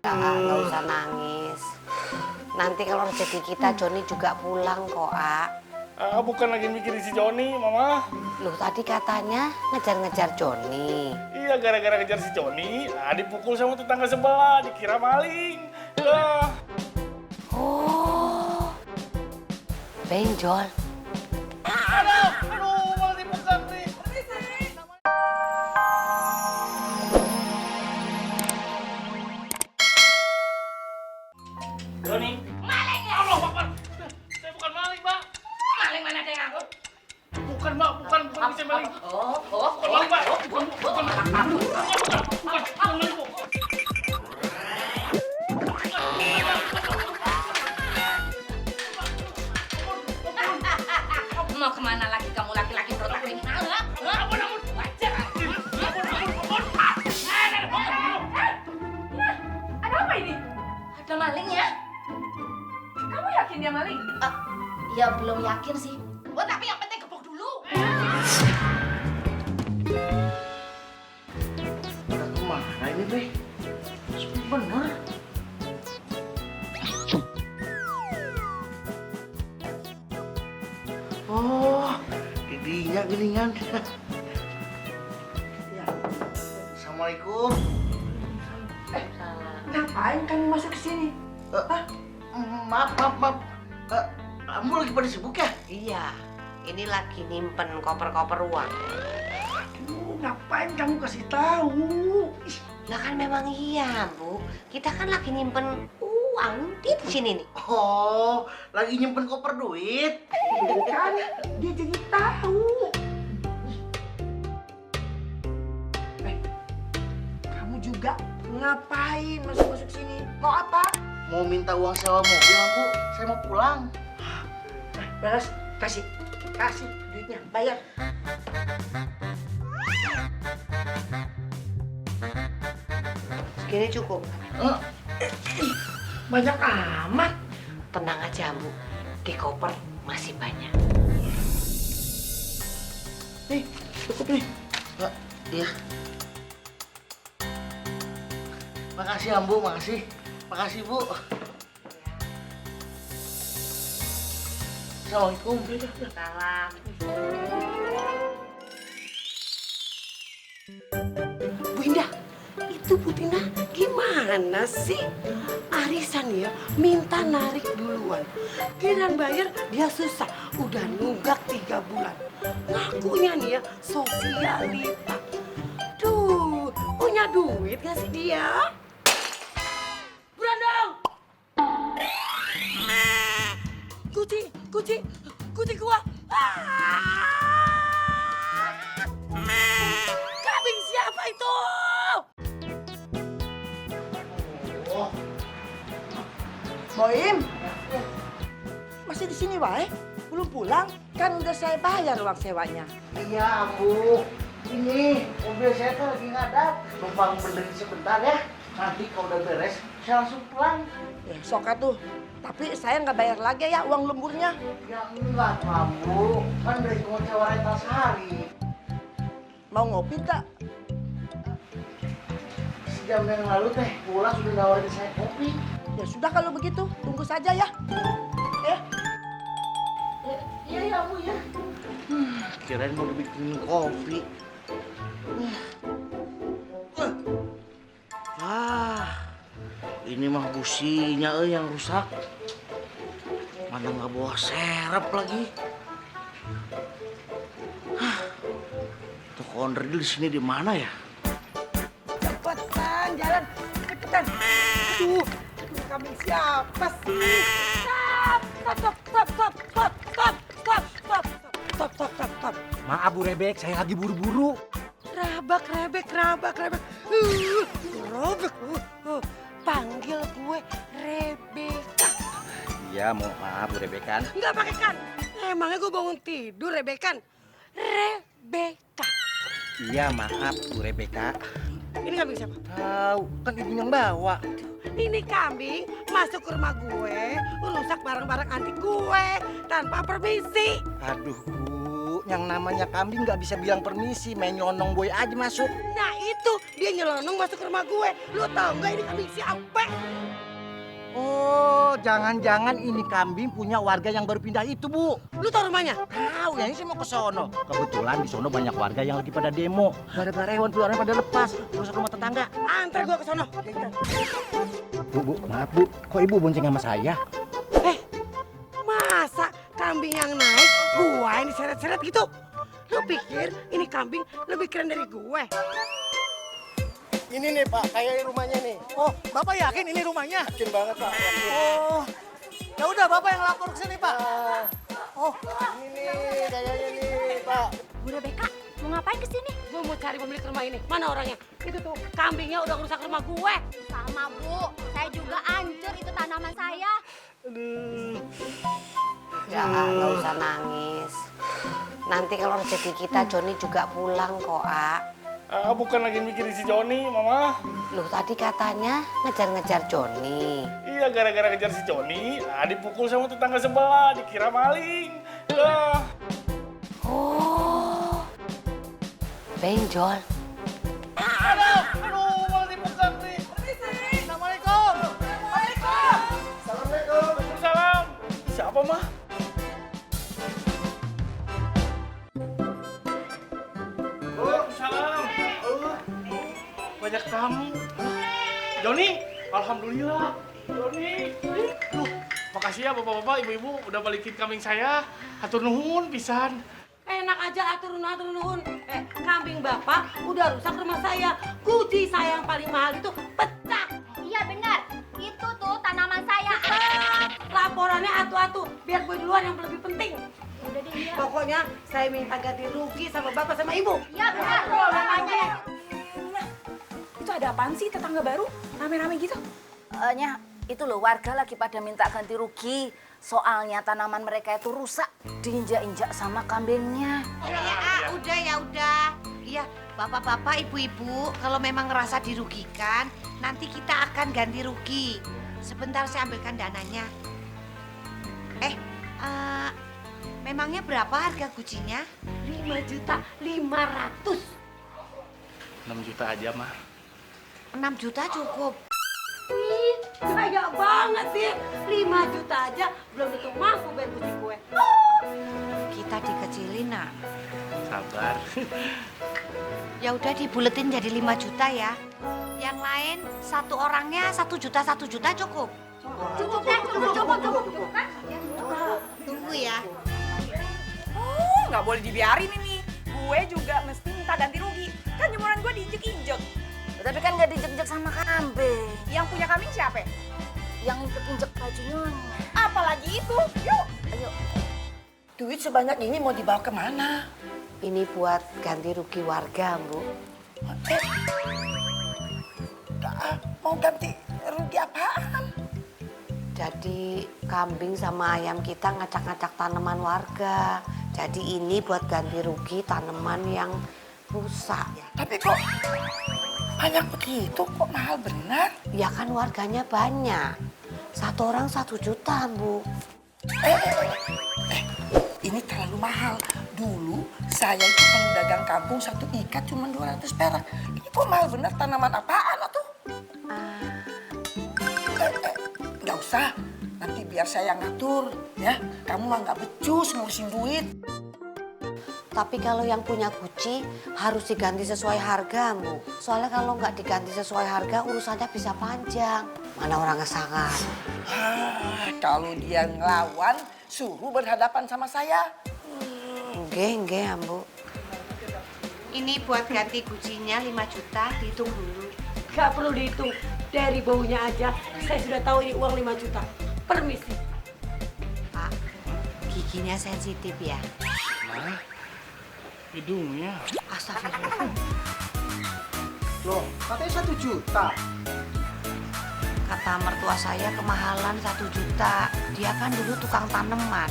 Udah, nggak usah nangis. Nanti kalau rezeki kita Joni juga pulang kok, Bukan lagi mikirin si Joni, Mama. Loh, tadi katanya ngejar-ngejar Joni. Iya, gara-gara ngejar si Joni, dipukul sama tetangga sebelah, dikira maling. Ya. Oh, benjol. Aduh, malah dipegang nih. Joni. Maling ya? Allah Akbar. Saya bukan maling, Mbak. Maling mana ada yang nganggur? Bukan, Mbak, bukan bisa maling. Bukan maling, Mbak. Bukan maling, Bu. Mau kemana lagi kamu laki-laki berotak kriminal? Ampun. Wajar. Ada apa ini? Ada maling ya? Kamu yakin dia maling? Ya belum yakin sih. Oh tapi yang penting gebuk dulu. Udah kemana ini teh? Bener. Oh, didinya geningan. Ya. Assalamualaikum. Ngapain kamu masuk ke sini? Maaf. Kamu lagi pada sibuk ya? Iya, ini lagi nyimpen koper-koper uang. Ngapain kamu kasih tahu? Lah kan memang iya, Bu. Kita kan lagi nyimpen uang di sini nih. Oh, lagi nyimpen koper duit. Kan dia jadi tahu. Kamu juga ngapain masuk sini? Mau apa? Mau minta uang sewa mobil, Bu. Saya mau pulang. Beres, kasih duitnya, bayar. Segini cukup. Banyak amat. Tenang aja, Bu. Di koper masih banyak. Nih, cukup nih. Iya. Makasih, Ambu, makasih. Makasih, Bu. Assalamualaikum. Salam. Bu Indah, itu Bu Tina gimana sih? Arisan ya, minta narik duluan. Giliran bayar dia susah, udah nunggak 3 bulan. Ngakunya nih ya, sosialita. Duh, punya duit gak sih dia? Berandang! Kucing gua. Kambing siapa itu? Oh, Boim, masih di sini wae? Belum pulang? Kan udah saya bayar uang sewanya. iya, Ambu. Ini mobil saya tuh lagi ngadat. Numpang benerin sebentar ya. Nanti kalau udah beres, saya langsung pulang. Ya, sok atuh. Tapi saya nggak bayar lagi ya uang lemburnya. Ya enggak, Ambu. Kan udah cuma sewa rental sehari. Mau ngopi tak? Sejam yang lalu teh, pulang sudah nawarin saya kopi. Ya sudah kalau begitu, tunggu saja ya. Iya ya, Bu ya. Kirain mau dibikinin kopi. Ini mah businya yang rusak. Mana nggak bawa serep lagi. Toko onderdil di sini di mana ya? Cepetan jalan, cepetan. Aduh, kambing siapa sih? Stop. Maaf Bu Rebek, saya lagi buru-buru. Rebek. Panggil gue Rebeka. Iya, maaf Bu Rebekan. Enggak pakai kan. Emangnya gue bangun tidur Rebekan. Rebeka. Iya, maaf Bu Rebeka. Ini kambing siapa? Tahu, kan ibu yang bawa. Ini kambing masuk ke rumah gue, rusak barang-barang antik gue tanpa permisi. Aduh Bu, Yang namanya kambing nggak bisa bilang permisi, main nyelonong boy aja masuk. Nah itu, dia nyelonong masuk ke rumah gue. Lu tahu nggak ini kambing siapa? Oh, jangan-jangan ini kambing punya warga yang baru pindah itu, Bu. Lu tahu rumahnya? Tahu ya, ini saya mau ke sono. Kebetulan di sono banyak warga yang lagi pada demo. Gara-gara hewan peliharaan pada lepas, rusak rumah tetangga. Antar gua ke sono. Bu, maaf Bu, kok Ibu bonceng sama saya? Masa kambing yang naik, gua yang diseret-seret gitu? Lu pikir ini kambing lebih keren dari gue? Ini nih Pak, kayak rumahnya nih. Oh, Bapak yakin ini rumahnya? Yakin banget Pak. Oh, ya udah Bapak yang lapor ke sini Pak. Oh, ini nih kayaknya nih Pak. Bu Rebecca, mau ngapain kesini? Gue mau cari pemilik rumah ini. Mana orangnya? Itu tuh kambingnya udah ngerusak rumah gue. Sama Bu, saya juga hancur itu tanaman saya. Ya, nggak usah nangis. Nanti kalau rezeki kita Joni juga pulang kok, A. Bukan lagi mikirin si Joni, Mama. Loh, tadi katanya ngejar-ngejar Joni. Iya, gara-gara ngejar si Joni, dipukul sama tetangga sebelah, dikira maling. Oh, benjol. Aduh, malah dipegang nih. Assalamualaikum. Waalaikumsalam. Siapa, Mah? Waalaikumsalam. Banyak tamu. Joni, alhamdulillah. Joni. Makasih ya bapak-bapak, ibu-ibu udah balikin kambing saya. Hatur nuhun pisan. Enak aja atur nuhun. Kambing bapak udah rusak rumah saya. Kunci saya yang paling mahal itu pecah. Iya benar, itu tuh tanaman saya. Laporannya atu-atu, biar gue duluan yang lebih penting. Udah deh ya. Pokoknya saya minta ganti rugi sama bapak sama ibu. Iya benar, makanya. Itu ada apaan sih tetangga baru? Rame-rame gitu? Itu loh warga lagi pada minta ganti rugi. Soalnya tanaman mereka itu rusak, diinjak-injak sama kambingnya. Udah. Iya, bapak-bapak, ibu-ibu, kalau memang ngerasa dirugikan, nanti kita akan ganti rugi. Sebentar saya ambilkan dananya. Memangnya berapa harga kucingnya? 5.500.000. 6 juta aja, Mah. 6 juta cukup. Wih, kaya banget sih. 5 juta aja belum itu mampu bayar kucing gue. Kita dikecilin, Nak. Sabar. Ya udah dibuletin jadi 5 juta ya. Yang lain satu orangnya 1 juta cukup. Cukup. Tunggu ya. Oh, nggak boleh dibiarin ini. Gue juga mesti minta ganti rugi. Kan jemuran gue diinjek-injek. Tapi kan nggak diinjek-injek sama kambing. Yang punya kambing siapa? Yang injek-injek bajunya. Apalagi itu. Yuk. Ayo. Duit sebanyak ini mau dibawa kemana? Ini buat ganti rugi warga, Bu. Mau ganti rugi apaan? Jadi kambing sama ayam kita ngacak-ngacak tanaman warga. Jadi ini buat ganti rugi tanaman yang rusak. Tapi kok banyak begitu, kok mahal benar? Ya kan warganya banyak. Satu orang 1 juta, Bu. Ini terlalu mahal. Dulu saya itu kalau dagang kampung 1 ikat cuma 200 perak. Ini kok mahal benar, tanaman apaan atuh? Nggak usah, nanti biar saya ngatur ya. Kamu mah nggak becus ngurusin duit. Tapi kalau yang punya guci harus diganti sesuai harga, Bu. Soalnya kalau nggak diganti sesuai harga urusannya bisa panjang. Mana orang ngesangar. Kalau dia ngelawan, suruh berhadapan sama saya. Enggak, ya, Bu. Ini buat ganti gucinya 5 juta, dihitung dulu. Gak perlu dihitung. Dari baunya aja, saya sudah tahu ini uang 5 juta. Permisi. Pak, giginya sensitif ya. Nah, hidungnya. Astagfirullah. Loh, katanya 1 juta. Kata mertua saya kemahalan 1 juta. Dia kan dulu tukang tanaman.